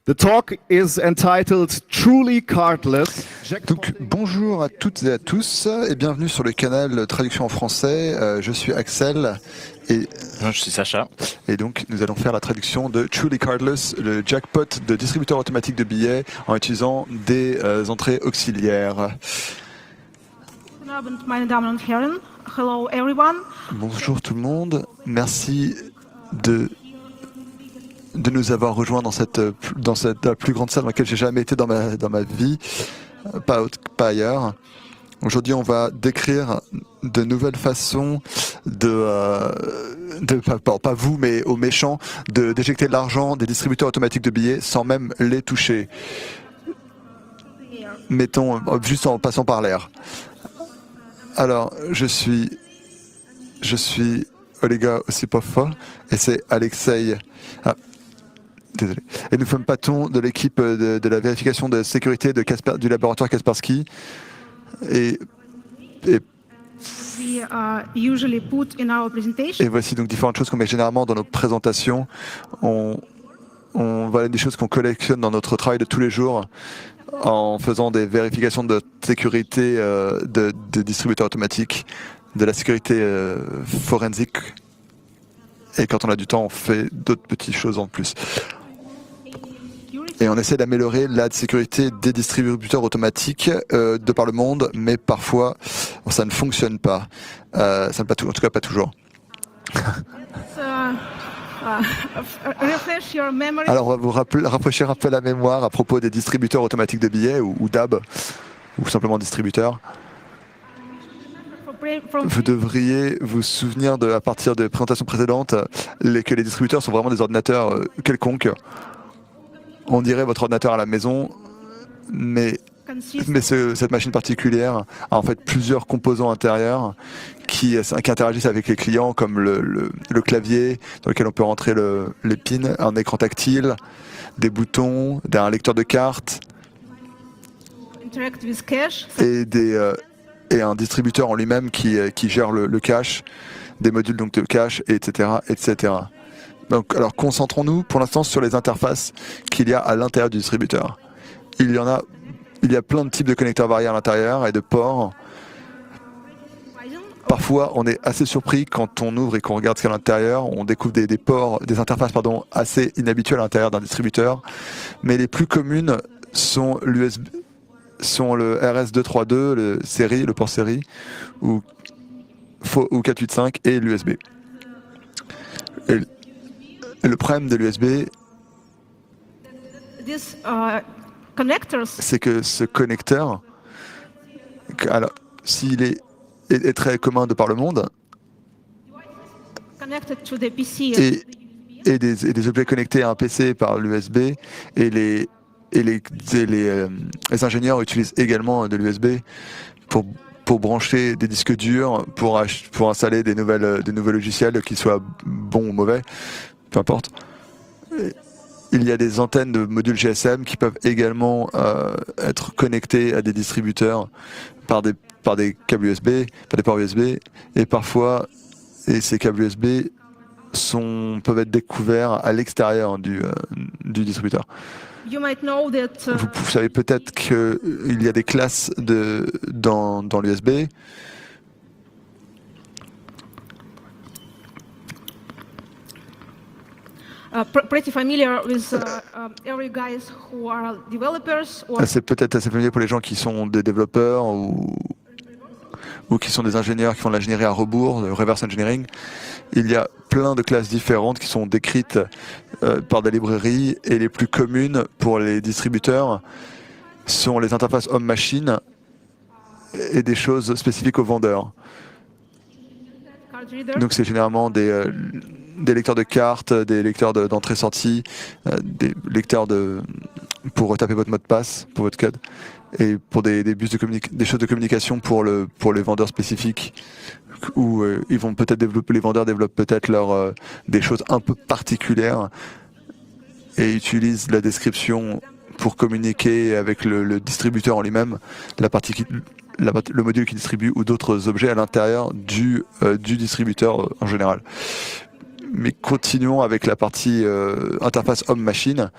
The talk is entitled Truly Cardless. Donc bonjour à toutes et à tous et bienvenue sur le canal Traduction en français. Je suis Axel et je suis Sacha. Et donc nous allons faire la traduction de Truly Cardless, le jackpot de distributeur automatique de billets en utilisant des entrées auxiliaires. Hello everyone. Bonjour tout le monde, merci de nous avoir rejoints dans cette plus grande salle dans laquelle j'ai jamais été dans ma vie, pas ailleurs. Aujourd'hui, on va décrire de nouvelles façons pas vous, mais aux méchants, d'éjecter de l'argent des distributeurs automatiques de billets sans même les toucher. Mettons, juste en passant par l'air. Alors, je suis Olega Osipov et c'est Alexei. Désolé. Et nous sommes Paton de l'équipe de la vérification de sécurité du laboratoire Kaspersky. Et voici donc différentes choses qu'on met généralement dans nos présentations. Voilà des choses qu'on collectionne dans notre travail de tous les jours en faisant des vérifications de sécurité de distributeurs automatiques, de la sécurité forensique. Et quand on a du temps, on fait d'autres petites choses en plus. Et on essaie d'améliorer la sécurité des distributeurs automatiques de par le monde, mais parfois ça ne fonctionne pas. Ça ne pas en tout cas pas toujours. Alors on va vous rafraîchir un peu la mémoire à propos des distributeurs automatiques de billets ou DAB, ou simplement distributeurs. Vous devriez vous souvenir à partir des présentations précédentes que les distributeurs sont vraiment des ordinateurs quelconques. On dirait votre ordinateur à la maison, mais cette machine particulière a en fait plusieurs composants intérieurs qui interagissent avec les clients, comme le clavier dans lequel on peut rentrer les pins, un écran tactile, des boutons, un lecteur de cartes et un distributeur en lui-même qui gère le cache, des modules donc de cache, etc., etc. Donc, alors concentrons-nous pour l'instant sur les interfaces qu'il y a à l'intérieur du distributeur. Il y a plein de types de connecteurs variés à l'intérieur et de ports. Parfois, on est assez surpris quand on ouvre et qu'on regarde ce qu'il y a à l'intérieur. On découvre des interfaces assez inhabituelles à l'intérieur d'un distributeur. Mais les plus communes sont le RS232, le port série, ou 485 et l'USB. Et le problème de l'USB, c'est que ce connecteur, alors, s'il est très commun de par le monde, et des objets connectés à un PC par l'USB, et les ingénieurs utilisent également de l'USB pour brancher des disques durs, pour installer des nouveaux logiciels, qu'ils soient bons ou mauvais, peu importe. Il y a des antennes de modules GSM qui peuvent également être connectées à des distributeurs par des câbles USB, par des ports USB, et parfois ces câbles USB peuvent être découverts à l'extérieur du distributeur. Vous savez peut-être qu'il y a des classes dans l'USB. Pretty familiar with every guys who are developers. C'est peut-être assez familier pour les gens qui sont des développeurs ou qui sont des ingénieurs qui font de l'ingénierie à rebours, le reverse engineering. Il y a plein de classes différentes qui sont décrites par des librairies, et les plus communes pour les distributeurs sont les interfaces homme-machine et des choses spécifiques aux vendeurs. Donc c'est généralement des lecteurs de cartes, des lecteurs d'entrée-sortie, des lecteurs pour taper votre mot de passe, pour votre code, et pour des choses de communication pour les vendeurs spécifiques, où les vendeurs développent peut-être des choses un peu particulières et utilisent la description pour communiquer avec le distributeur en lui-même, le module qui distribue ou d'autres objets à l'intérieur du distributeur en général. Mais continuons avec la partie interface homme-machine.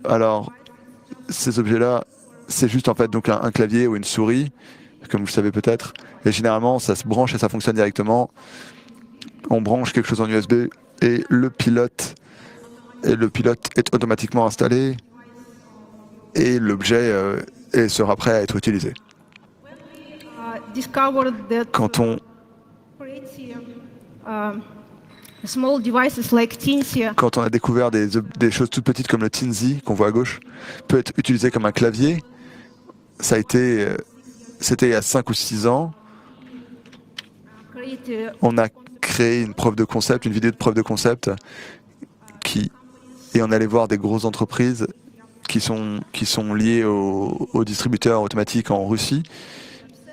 Alors, ces objets-là, c'est juste en fait donc un clavier ou une souris, comme vous le savez peut-être. Et généralement, ça se branche et ça fonctionne directement. On branche quelque chose en USB et le pilote est automatiquement installé et l'objet sera prêt à être utilisé. Discovered that Quand on, pretty, small devices like Teensy quand on a découvert des choses toutes petites comme le Teensy qu'on voit à gauche peut être utilisé comme un clavier, c'était il y a 5 ou 6 ans. create On a créé une preuve de concept, une vidéo de preuve de concept et on allait voir des grosses entreprises qui sont liées aux distributeurs automatiques en Russie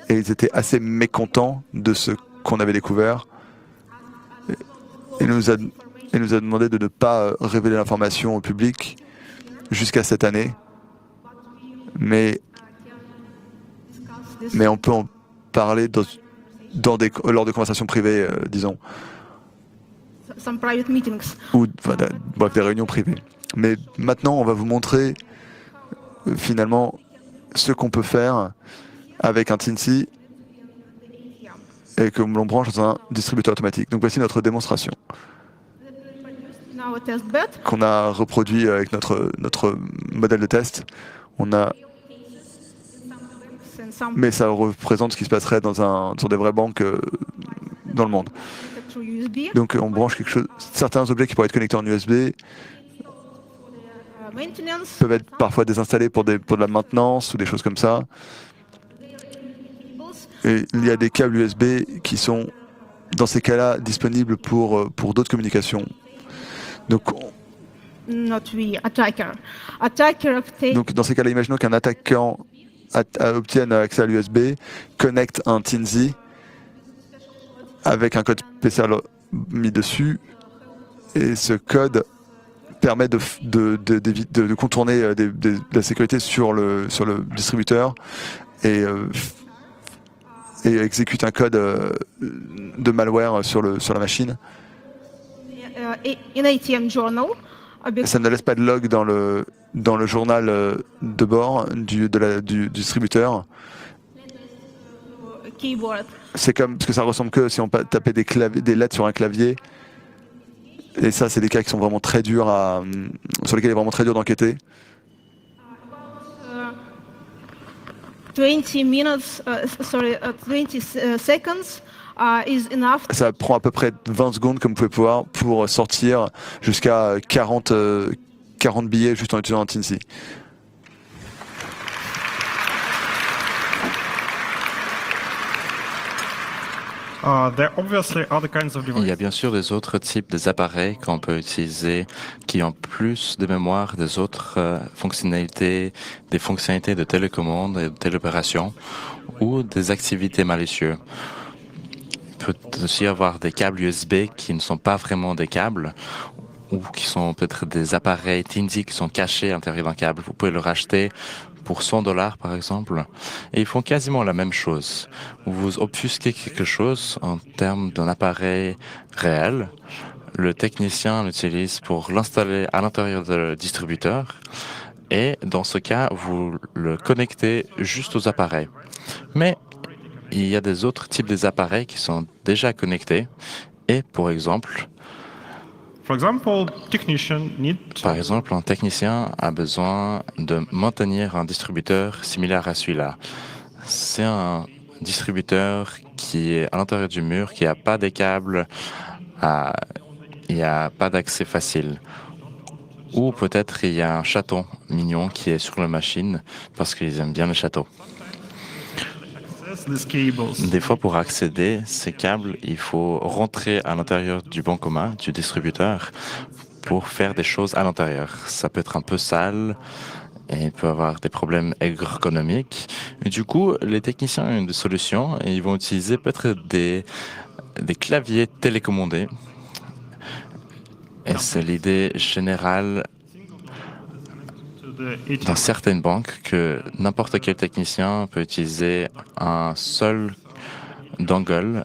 et ils étaient assez mécontents de ce qu'on avait découvert. Il nous a demandé de ne pas révéler l'information au public jusqu'à cette année, mais on peut en parler lors de conversations privées, disons, some private meetings. ou bref, des réunions privées. Mais maintenant, on va vous montrer finalement ce qu'on peut faire avec un Teensy et que l'on branche dans un distributeur automatique. Donc voici notre démonstration Now a test bed. qu'on a reproduit avec notre modèle de test. On a, And some mais ça représente ce qui se passerait sur des vraies banques dans le monde. connected through USB. Donc on branche certains objets qui pourraient être connectés en USB Maintenance. peuvent être parfois désinstallés pour de la maintenance ou des choses comme ça. Et il y a des câbles USB qui sont, dans ces cas-là, disponibles pour d'autres communications. Donc, Not we, attacker. Attacker obtains donc dans ces cas-là, imaginons qu'un attaquant obtienne accès à l'USB, connecte un Teensy avec un code spécial mis dessus, et ce code permet de contourner la sécurité sur le distributeur et exécute un code de malware sur la machine. in ATM journal. Ça ne laisse pas de log dans le journal de bord du distributeur. Keyboard. C'est comme, parce que ça ressemble que si on tapait des lettres sur un clavier. Et ça, c'est des cas qui sont vraiment très durs sur lesquels il est vraiment très dur d'enquêter. 20 minutes, 20 seconds is enough. Ça prend à peu près 20 secondes, comme vous pouvez voir, pour sortir jusqu'à 40 billets juste en utilisant un Teensy. Il y a bien sûr des autres types d'appareils qu'on peut utiliser qui ont plus de mémoire des autres fonctionnalités, des fonctionnalités de télécommande et de téléopération ou des activités malicieuses. Il peut aussi y avoir des câbles USB qui ne sont pas vraiment des câbles ou qui sont peut-être des appareils Teensy qui sont cachés à l'intérieur d'un câble. Vous pouvez le racheter pour $100 par exemple, et ils font quasiment la même chose. Vous obfusquez quelque chose en termes d'un appareil réel. Le technicien l'utilise pour l'installer à l'intérieur du distributeur, et dans ce cas, vous le connectez juste aux appareils. Mais il y a des autres types d'appareils qui sont déjà connectés, et par exemple, un technicien a besoin de maintenir un distributeur similaire à celui-là. C'est un distributeur qui est à l'intérieur du mur, qui n'a pas des câbles, il n'y a pas d'accès facile. Ou peut-être il y a un chaton mignon qui est sur la machine parce qu'ils aiment bien le château. Des fois, pour accéder ces câbles, il faut rentrer à l'intérieur du banc commun, du distributeur, pour faire des choses à l'intérieur. Ça peut être un peu sale et il peut avoir des problèmes ergonomiques. Et du coup, les techniciens ont une solution et ils vont utiliser peut-être des claviers télécommandés. Et c'est l'idée générale dans certaines banques que n'importe quel technicien peut utiliser un seul dongle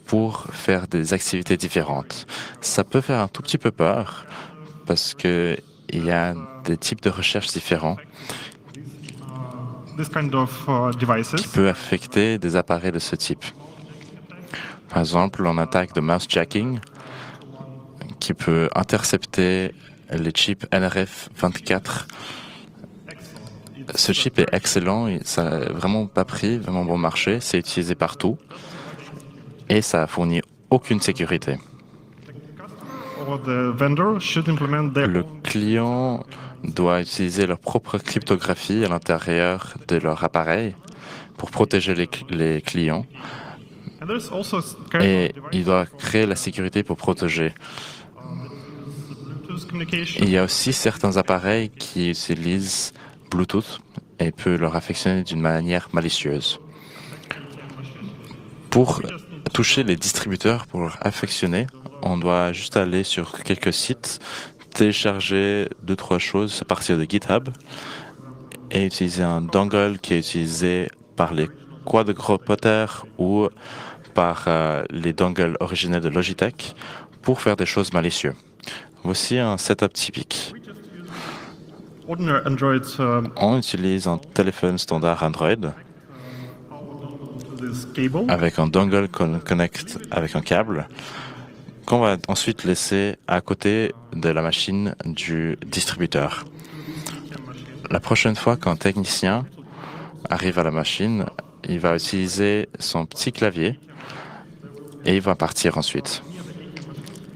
pour faire des activités différentes. Ça peut faire un tout petit peu peur parce que il y a des types de recherches différents This kind of devices. qui peuvent affecter des appareils de ce type. Par exemple, on attaque de mouse jacking qui peut intercepter les chips NRF24. Ce chip est excellent, ça n'a vraiment pas pris, vraiment bon marché, c'est utilisé partout et ça fournit aucune sécurité. Or the vendor should implement their Le own client doit utiliser leur propre cryptographie à l'intérieur de leur appareil pour protéger les clients and there's also kind et of device il doit créer la sécurité pour protéger. Bluetooth communication. Il y a aussi certains appareils qui utilisent Bluetooth et peuvent leur affectionner d'une manière malicieuse. Pour toucher les distributeurs, pour leur affectionner, on doit juste aller sur quelques sites, télécharger 2-3 choses à partir de GitHub et utiliser un dongle qui est utilisé par les quadrupoteurs ou par les dongles originels de Logitech pour faire des choses malicieuses. Voici un setup typique. Ordinary Android On utilise un téléphone standard Android this cable. avec un dongle qu'on connecte avec un câble qu'on va ensuite laisser à côté de la machine du distributeur. La prochaine fois qu'un technicien arrive à la machine, il va utiliser son petit clavier et il va partir ensuite.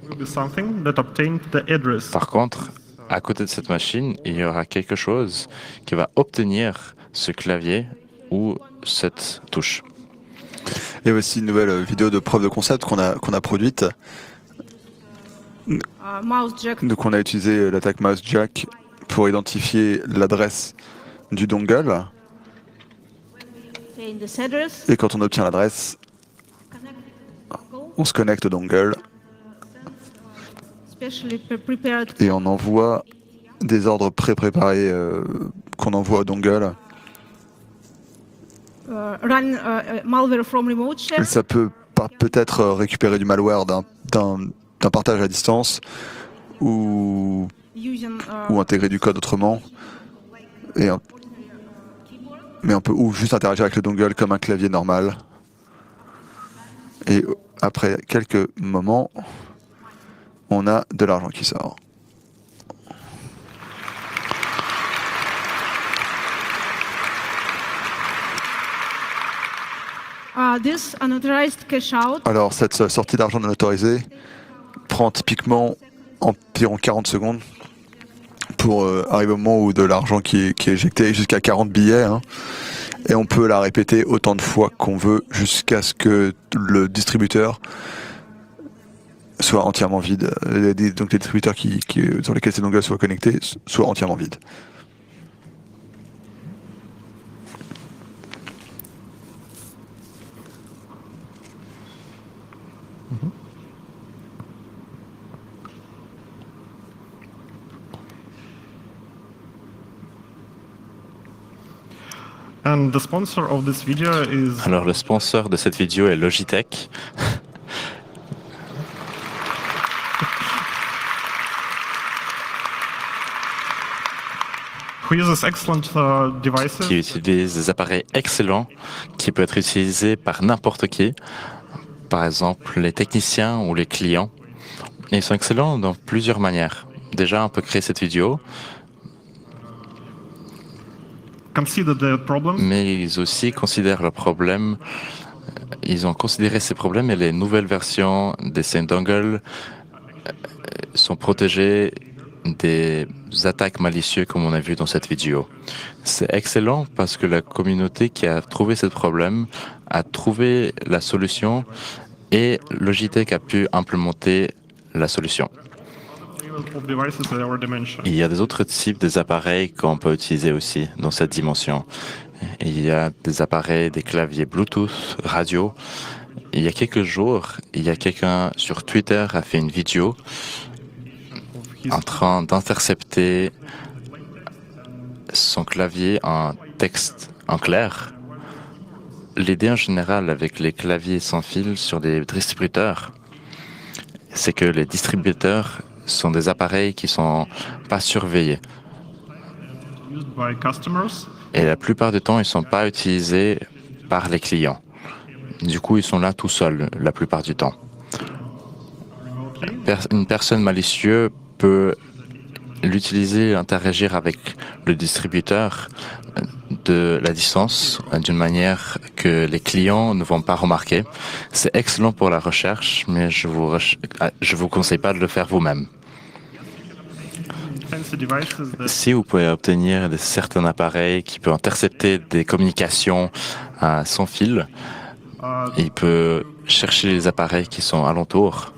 Will be something that obtained the address. Par contre, à côté de cette machine, il y aura quelque chose qui va obtenir ce clavier ou cette touche. Il y a aussi une nouvelle vidéo de preuve de concept qu'on a produite. Mouse jack. Donc on a utilisé l'attaque mouse jack pour identifier l'adresse du dongle. In this address, Et quand on obtient l'adresse, on se connecte au dongle specially prepared et on envoie des ordres pré-préparés qu'on envoie au dongle. run malware from remote Et share. ça peut peut-être récupérer du malware d'un partage à distance ou Using intégrer du code autrement. Mais on peut ou juste interagir avec le dongle comme un clavier normal. Et après quelques moments, on a de l'argent qui sort. this unauthorized cash out Alors cette sortie d'argent non autorisée prend typiquement environ 40 secondes pour arriver au moment où de l'argent qui est éjecté, jusqu'à 40 billets. Hein. Et on peut la répéter autant de fois qu'on veut jusqu'à ce que le distributeur soit entièrement vide. Donc les distributeurs sur lesquels ces dongles soient connectés soient entièrement vides. And the sponsor of this video is Alors le sponsor de cette vidéo est Logitech. who uses excellent devices. Qui utilise des appareils excellents qui peuvent être utilisés par n'importe qui, par exemple les techniciens ou les clients. Et ils sont excellents dans plusieurs manières. Déjà, on peut créer cette vidéo, Consider the problem. mais ils aussi considèrent leurs problèmes. Ils ont considéré ces problèmes et les nouvelles versions des Saint Dongle sont protégées des attaques malicieuses comme on a vu dans cette vidéo. C'est excellent parce que la communauté qui a trouvé ce problème a trouvé la solution et Logitech a pu implémenter la solution. Of devices I already mentioned. Il y a des autres types d'appareils qu'on peut utiliser aussi dans cette dimension. Il y a des appareils, des claviers Bluetooth, radio. Il y a quelques jours, il y a quelqu'un sur Twitter a fait une vidéo en train d'intercepter son clavier en texte en clair L'idée en général avec les claviers sans fil sur des distributeurs, c'est que les distributeurs sont des appareils qui sont pas surveillés. Used by customers. Et la plupart du temps, ils sont pas utilisés par les clients. Du coup, ils sont là tout seuls la plupart du temps. Une personne malicieuse peut l'utiliser, interagir avec le distributeur de la distance d'une manière que les clients ne vont pas remarquer. C'est excellent pour la recherche, mais je vous conseille pas de le faire vous-même. Fancy devices that Si vous pouvez obtenir certains appareils qui peuvent intercepter des communications sans fil, il peut chercher les appareils qui sont alentours.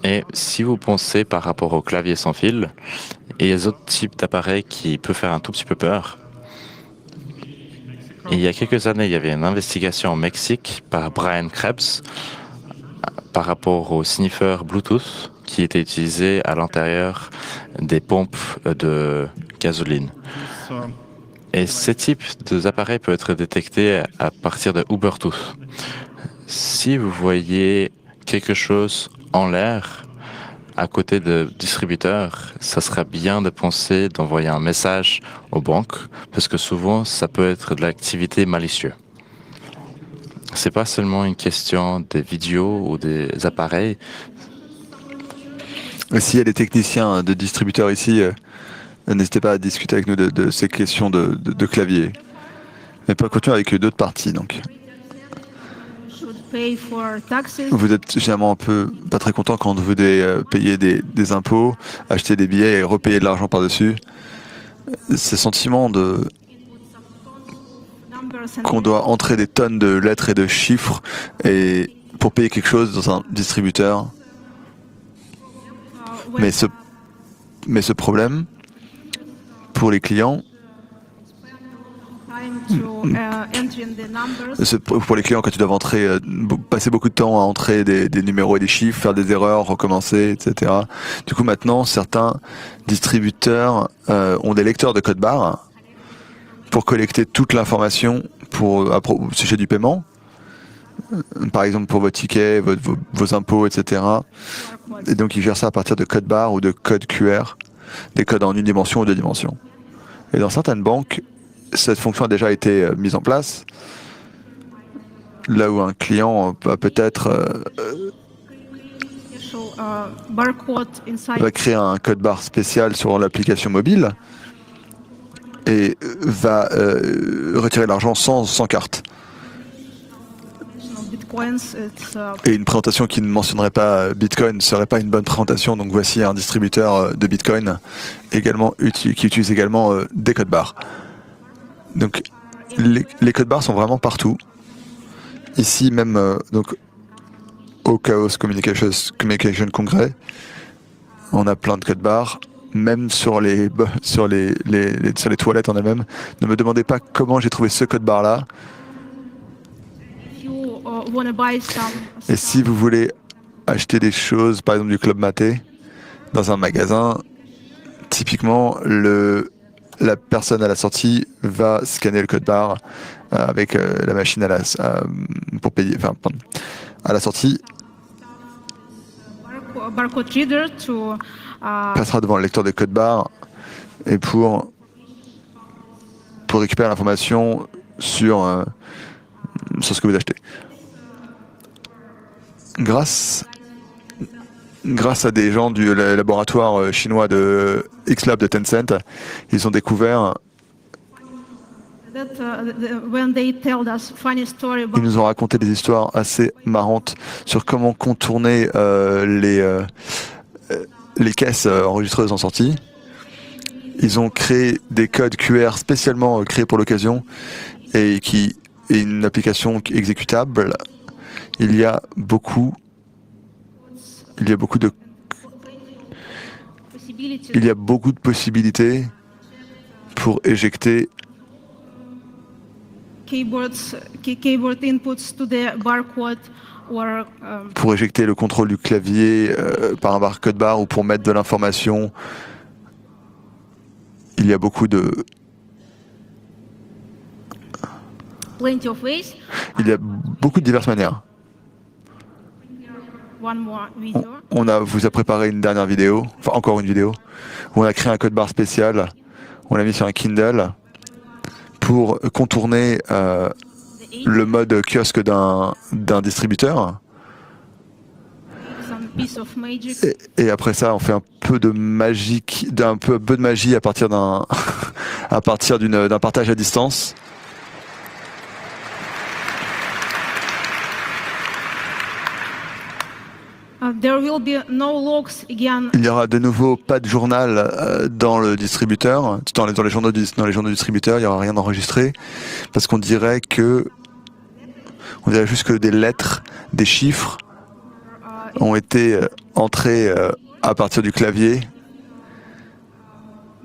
Et si vous pensez par rapport au clavier sans fil, il y a d'autres types d'appareils qui peuvent faire un tout petit peu peur. Il y a quelques années, il y avait une investigation au Mexique par Brian Krebs par rapport au sniffer Bluetooth qui était utilisé à l'intérieur des pompes de gasoline. uh, Et ces types d'appareils peuvent être détectés à partir de Bluetooth. Si vous voyez quelque chose en l'air à côté de distributeurs, ça serait bien de penser d'envoyer un message aux banques parce que souvent ça peut être de l'activité malicieuse. C'est pas seulement une question des vidéos ou des appareils. Et s'il y a des techniciens de distributeurs ici, n'hésitez pas à discuter avec nous de ces questions de clavier. Mais pas continuer avec d'autres parties. Donc, should pay for taxes. vous êtes généralement un peu pas très content quand vous devez payer des impôts, acheter des billets et repayer de l'argent par-dessus. Ces sentiments Numbers and qu'on doit entrer des tonnes de lettres et de chiffres et pour payer quelque chose dans un distributeur. when Mais ce problème, pour les clients, time to entering the numbers. pour les clients quand ils doivent passer beaucoup de temps à entrer des numéros et des chiffres, faire des erreurs, recommencer, etc. Du coup maintenant, certains distributeurs ont des lecteurs de code barre pour collecter toute l'information au sujet du paiement. Par exemple pour vos tickets, vos impôts, etc. Et donc ils gèrent ça à partir de code barre ou de code QR, des codes en une dimension ou deux dimensions. Et dans certaines banques, cette fonction a déjà été mise en place. Là où un client va peut-être Barcode inside va créer un code barre spécial sur l'application mobile et va retirer l'argent sans carte. bitcoins. It's Et une présentation qui ne mentionnerait pas Bitcoin ne serait pas une bonne présentation. Donc voici un distributeur de Bitcoin également qui utilise également des codes barres. Donc les codes barres sont vraiment partout. Ici même donc au Chaos Communication Congrès, on a plein de codes barres. Même sur les toilettes en elles-mêmes. Ne me demandez pas comment j'ai trouvé ce code barre là. if you want to buy some Et si vous voulez acheter des choses, par exemple du Club Maté, dans un magasin, typiquement, la personne à la sortie va scanner le code barre avec la machine pour payer, enfin, à la sortie, barcode reader to passera devant le lecteur de code barre et pour récupérer l'information sur ce que vous achetez. Grâce à des gens du laboratoire chinois de X-Lab de Tencent, ils ont découvert, that when they tell us funny story ils about nous ont raconté des histoires assez marrantes sur comment contourner les caisses enregistreuses en sortie. Ils ont créé des codes QR spécialement créés pour l'occasion et une application exécutable. Il y a beaucoup de possibilités pour éjecter keyboard inputs to the barcode or pour éjecter le contrôle du clavier par un barcode barre ou pour mettre de l'information. Il y a beaucoup de plenty of ways. Il y a beaucoup de diverses manières. One more video. Vous a préparé une dernière vidéo, enfin encore une vidéo, où on a créé un code barre spécial, on l'a mis sur un Kindle pour contourner le mode kiosque d'un distributeur. Some piece of magic. Et après ça, on fait un peu de magie, d'un peu de magie à partir d'un à partir d'un partage à distance. There will be no logs again. Il y aura de nouveau pas de journal dans le distributeur, dans les journaux distributeurs, il n'y aura rien d'enregistré, parce qu'on dirait juste que des lettres, des chiffres ont été entrés à partir du clavier.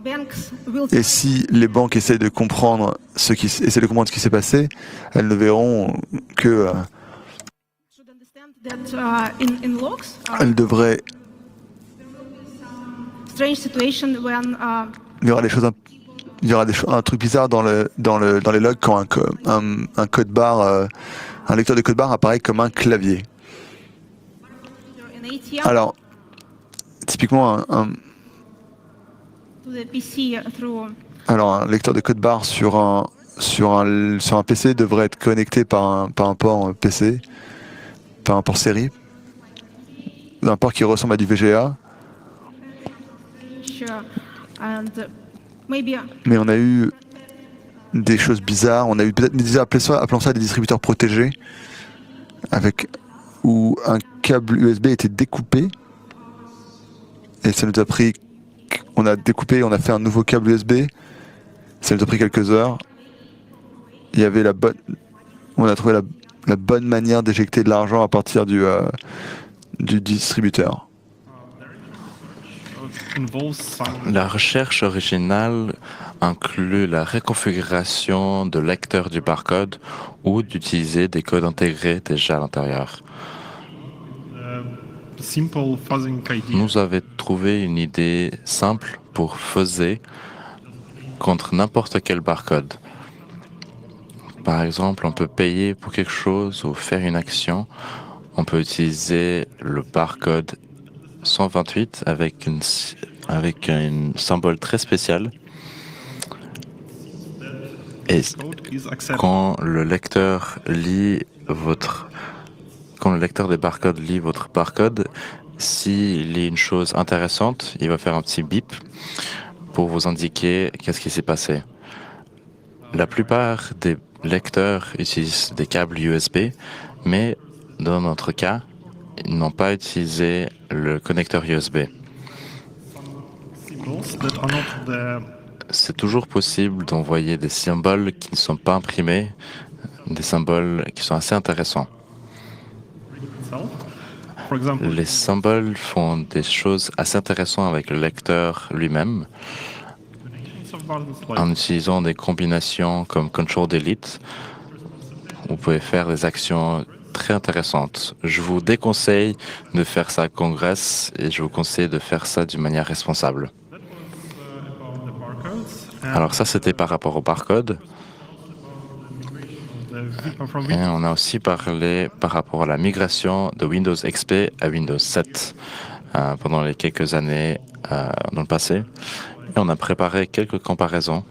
Banks will Et si les banques essaient de comprendre ce qui s'est passé, elles ne verront que should understand that in logs, elles devraient. strange situation when Il y aura un truc bizarre dans les logs quand un code barre, un lecteur de code barre apparaît comme un clavier. an ATM Alors, typiquement, to the PC through un lecteur de code barre sur un PC devrait être connecté par un port PC, par un port série, un port qui ressemble à du VGA. sure, and maybe Mais on a eu des choses bizarres. On a eu peut-être, appelons ça des distributeurs protégés, où un câble USB était découpé. Et ça nous a pris. On a découpé, on a fait un nouveau câble USB. Ça nous a pris quelques heures. Il y avait on a trouvé la bonne manière d'éjecter de l'argent à partir du distributeur. Involves some La recherche originale inclut la reconfiguration de lecteurs du barcode ou d'utiliser des codes intégrés déjà à l'intérieur. simple fuzzing idea. Nous avons trouvé une idée simple pour fuzzer contre n'importe quel barcode. Par exemple, on peut payer pour quelque chose ou faire une action. On peut utiliser le barcode 128 avec un symbole très spécial. Et Code is accepted. quand le lecteur des barcodes lit votre barcode, s'il lit une chose intéressante, il va faire un petit bip pour vous indiquer qu'est-ce qui s'est passé. La plupart des lecteurs utilisent des câbles USB, mais dans notre cas, ils n'ont pas utilisé le connecteur USB. Symbols that are not the C'est toujours possible d'envoyer des symboles qui ne sont pas imprimés, des symboles qui sont assez intéressants. itself. For example, Les symboles font des choses assez intéressantes avec le lecteur lui-même, of buttons like en utilisant des combinations comme Ctrl-Delete. Vous pouvez faire des actions très intéressantes. Je vous déconseille de faire ça à Congress et je vous conseille de faire ça d'une manière responsable. about the barcodes and Alors ça, c'était par rapport au barcode. from Et on a aussi parlé par rapport à la migration de Windows XP à Windows 7 pendant les quelques années dans le passé. Et on a préparé quelques comparaisons.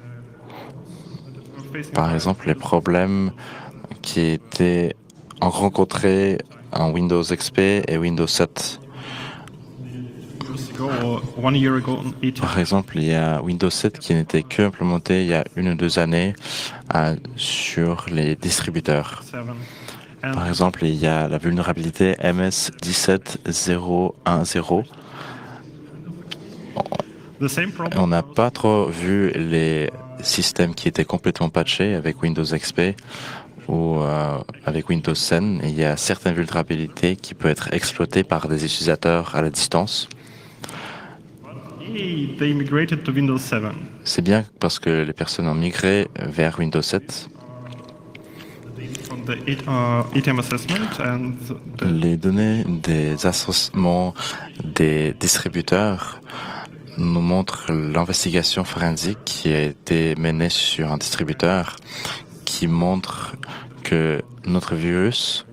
Par exemple, les problèmes qui étaient rencontrés en Windows XP et Windows 7. one year ago on 18 Par exemple, il y a Windows 7 qui n'était que implémenté il y a 1 ou 2 années sur les distributeurs. 7. Par And exemple, il y a la vulnérabilité MS17010. the same On problem n'a pas trop vu les systèmes qui étaient complètement patchés avec Windows XP ou avec Windows 10. Il y a certaines vulnérabilités qui peuvent être exploitées par des utilisateurs à la distance. they migrated to Windows 7. C'est bien parce que les personnes ont migré vers Windows 7. From the ATM assessment and Les données des associements des distributeurs nous montrent l'investigation forensique qui a été menée sur un distributeur qui montre que notre virus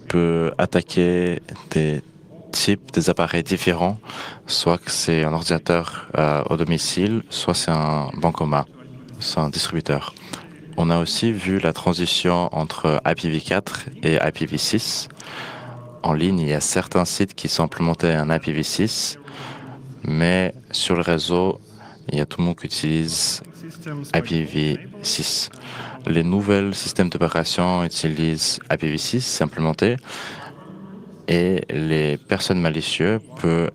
peut attaquer des types des appareils différents, soit que c'est un ordinateur au domicile, soit c'est un bancomat, c'est un distributeur. On a aussi vu la transition entre IPv4 et IPv6. En ligne, il y a certains sites qui sont implémentés en IPv6, mais sur le réseau, il y a tout le monde qui utilise IPv6. Les nouveaux systèmes d'opération utilisent IPv6 implémenté et les personnes malicieuses peuvent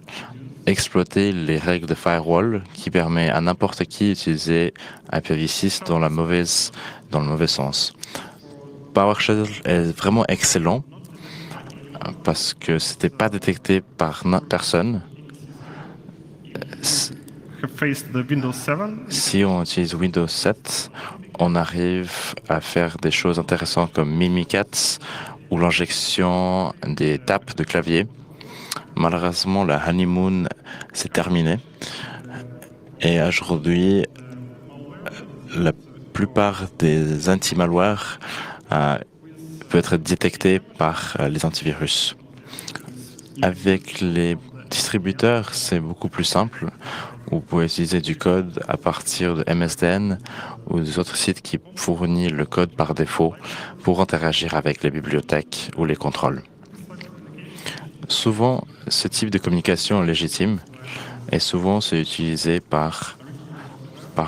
exploiter les règles de firewall qui permet à n'importe qui d'utiliser IPv6 dans le mauvais sens. PowerShell est vraiment excellent parce que c'était pas détecté par personne. Si on utilise Windows 7, on arrive à faire des choses intéressantes comme Mimikatz ou l'injection des tapes de clavier. Malheureusement, la honeymoon s'est terminée. Et aujourd'hui, la plupart des anti-malwares peuvent être détectés par les antivirus. Avec les distributeurs, c'est beaucoup plus simple. Vous pouvez utiliser du code à partir de MSDN ou des autres sites qui fournissent le code par défaut pour interagir avec les bibliothèques ou les contrôles. Souvent, ce type de communication est légitime et souvent c'est utilisé par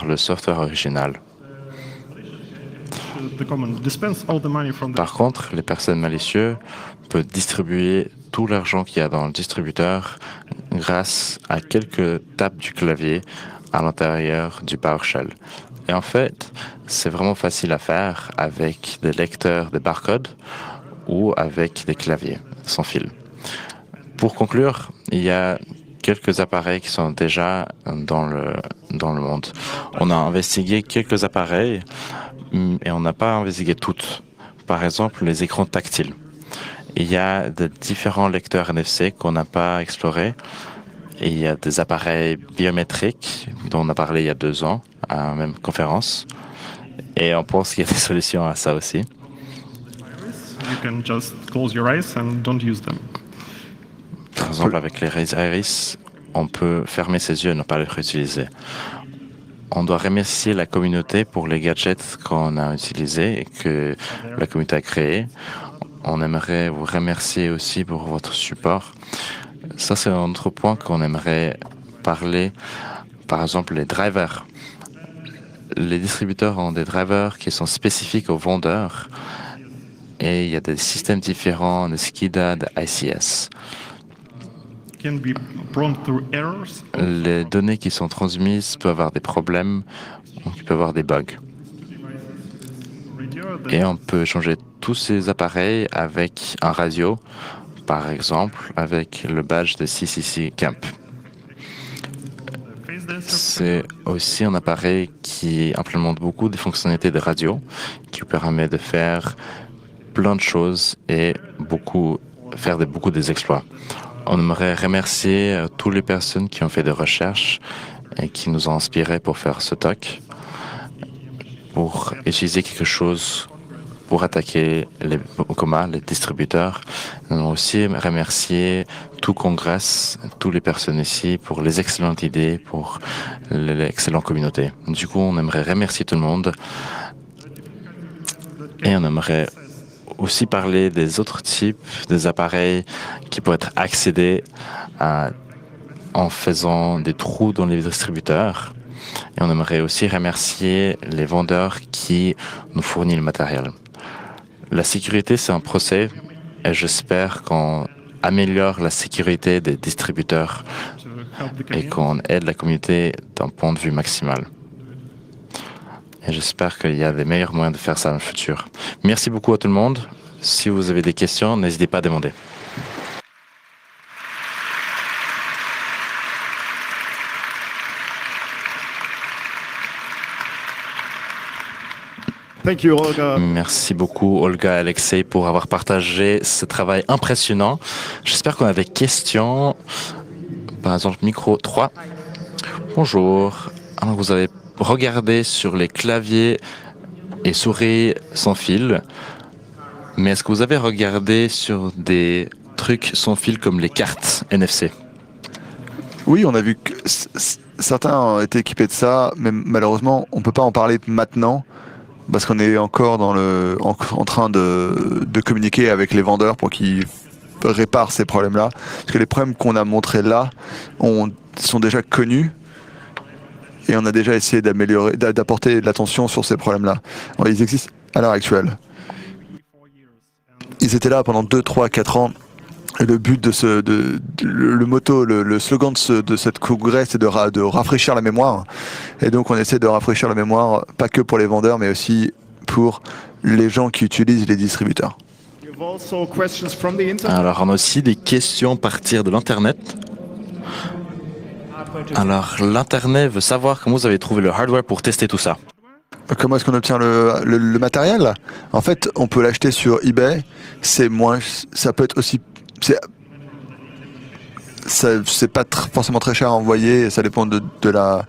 le software original. Par contre, les personnes malicieuses peuvent distribuer tout l'argent qu'il y a dans le distributeur grâce à quelques tapes du clavier à l'intérieur du PowerShell. Et en fait, c'est vraiment facile à faire avec des lecteurs de barcodes ou avec des claviers sans fil. Pour conclure, il y a quelques appareils qui sont déjà dans le monde. On a investigué quelques appareils et on n'a pas investigué toutes. Par exemple, les écrans tactiles. Il y a de différents lecteurs NFC qu'on n'a pas explorés. Et il y a des appareils biométriques dont on a parlé il y a 2 ans à la même conférence. Et on pense qu'il y a des solutions à ça aussi. You can just close your eyes and don't use them. Par exemple, avec les iris, on peut fermer ses yeux et ne pas les réutiliser. On doit remercier la communauté pour les gadgets qu'on a utilisés et que la communauté a créés. On aimerait vous remercier aussi pour votre support. Ça, c'est un autre point qu'on aimerait parler. Par exemple, les drivers. Les distributeurs ont des drivers qui sont spécifiques aux vendeurs. Et il y a des systèmes différents de SCIDA, de ICS. Les données qui sont transmises peuvent avoir des problèmes, donc il peut y avoir des bugs. Et on peut changer tous ces appareils avec un radio, par exemple, avec le badge de CCC Camp. C'est aussi un appareil qui implémente beaucoup de fonctionnalités de radio, qui permet de faire plein de choses et faire beaucoup des exploits. On aimerait remercier toutes les personnes qui ont fait des recherches et qui nous ont inspirés pour faire ce talk, pour utiliser quelque chose pour attaquer les bancomas, les distributeurs. Nous allons aussi remercier tout Congrès, toutes les personnes ici pour les excellentes idées, pour l'excellente communauté. Du coup, on aimerait remercier tout le monde et on aimerait aussi parler des autres types des appareils qui peuvent être accédés en faisant des trous dans les distributeurs. Et on aimerait aussi remercier les vendeurs qui nous fournissent le matériel. La sécurité, c'est un procès et j'espère qu'on améliore la sécurité des distributeurs et qu'on aide la communauté d'un point de vue maximal. Et j'espère qu'il y a des meilleurs moyens de faire ça dans le futur. Merci beaucoup à tout le monde. Si vous avez des questions, n'hésitez pas à demander. Thank you, Olga. Merci beaucoup, Olga et Alexei, pour avoir partagé ce travail impressionnant. J'espère qu'on a des questions. Par exemple, micro 3. Bonjour. Alors, vous avez regardé sur les claviers et souris sans fil. Mais est-ce que vous avez regardé sur des trucs sans fil comme les cartes NFC? Oui, on a vu que certains ont été équipés de ça, mais malheureusement, on ne peut pas en parler maintenant parce qu'on est encore en train de communiquer avec les vendeurs pour qu'ils réparent ces problèmes-là. Parce que les problèmes qu'on a montrés là sont déjà connus et on a déjà essayé d'apporter de l'attention sur ces problèmes-là. Ils existent à l'heure actuelle. Ils étaient là pendant 2, 3, 4 ans. Et le but le slogan de cette congrès, c'est de rafraîchir la mémoire. Et donc on essaie de rafraîchir la mémoire, pas que pour les vendeurs, mais aussi pour les gens qui utilisent les distributeurs. Alors, on a aussi des questions à partir de l'Internet. Alors, l'Internet veut savoir comment vous avez trouvé le hardware pour tester tout ça. Comment est-ce qu'on obtient le matériel? En fait, on peut l'acheter sur eBay. Ça peut être aussi... C'est pas forcément très cher à envoyer, ça dépend de la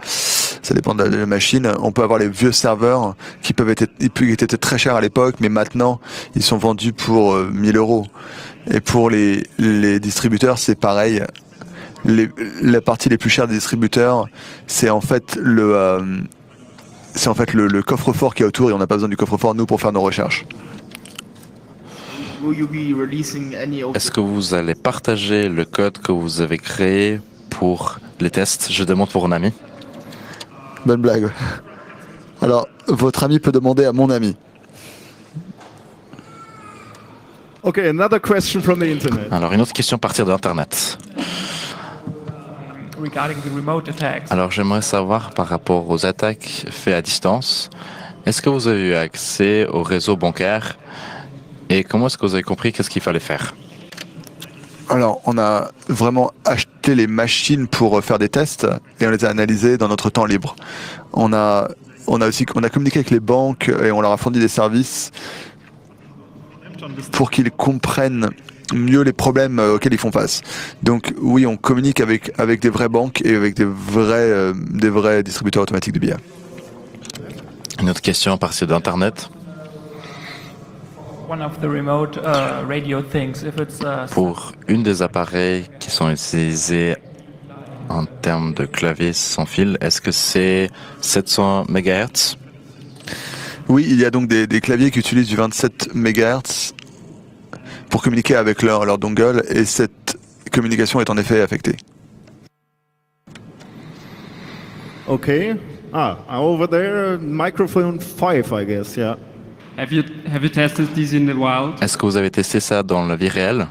machine. On peut avoir les vieux serveurs qui étaient très chers à l'époque, mais maintenant ils sont vendus pour 1000 €. Et pour les distributeurs, c'est pareil. La partie les plus chères des distributeurs, c'est en fait le coffre-fort qui est autour, et on n'a pas besoin du coffre-fort nous pour faire nos recherches. Est-ce que vous allez partager le code que vous avez créé pour les tests? Je demande pour un ami. Bonne blague. Alors, votre ami peut demander à mon ami. Okay, another question from the internet. Alors, une autre question à partir de l'Internet. Alors, j'aimerais savoir par rapport aux attaques faites à distance, est-ce que vous avez eu accès au réseau bancaire et comment est-ce que vous avez compris qu'est-ce qu'il fallait faire? Alors, on a vraiment acheté les machines pour faire des tests et on les a analysées dans notre temps libre. On a communiqué avec les banques et on leur a fourni des services pour qu'ils comprennent mieux les problèmes auxquels ils font face. Donc oui, on communique avec des vraies banques et avec des vrais distributeurs automatiques de billets. Une autre question à partir d'Internet. Pour une des appareils qui sont utilisés en termes de clavier sans fil, est-ce que c'est 700 MHz? Oui, il y a donc des claviers qui utilisent du 27 MHz pour communiquer avec leur dongle et cette communication est en effet affectée. Okay. Over there, microphone 5, I guess, yeah. Have you tested these in the wild? Est-ce que vous avez testé ça dans la vie réelle?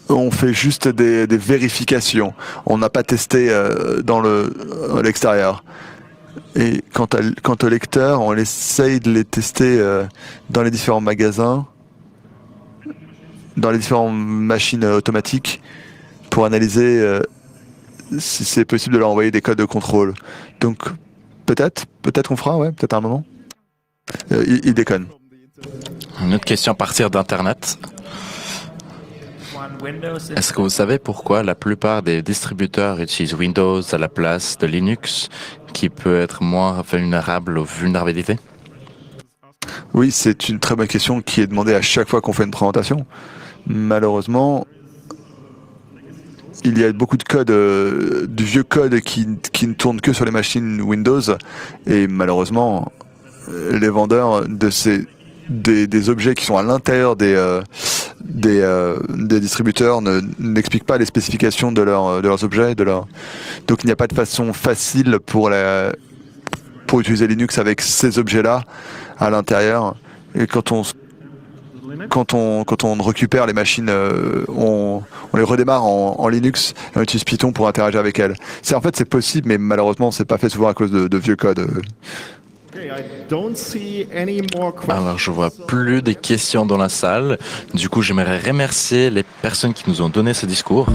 On fait juste des vérifications. On n'a pas testé dans l'extérieur. Et quant au lecteur, on essaye de les tester dans les différents magasins, dans les différentes machines automatiques, pour analyser si c'est possible de leur envoyer des codes de contrôle. Donc peut-être on fera, ouais, peut-être à un moment. Il déconne. Une autre question à partir d'Internet. Est-ce que vous savez pourquoi la plupart des distributeurs utilisent Windows à la place de Linux, qui peut être moins vulnérable aux vulnérabilités? Oui, c'est une très bonne question qui est demandée à chaque fois qu'on fait une présentation. Malheureusement, il y a beaucoup de code, du vieux code qui ne tourne que sur les machines Windows, et malheureusement, les vendeurs des objets qui sont à l'intérieur des distributeurs n'expliquent pas les spécifications de leurs objets. Donc il n'y a pas de façon facile pour utiliser Linux avec ces objets-là à l'intérieur. Et quand on récupère les machines, on les redémarre en Linux et on utilise Python pour interagir avec elles. C'est possible, mais malheureusement c'est pas fait souvent à cause de vieux codes. Alors, je vois plus de questions dans la salle. Du coup, j'aimerais remercier les personnes qui nous ont donné ce discours.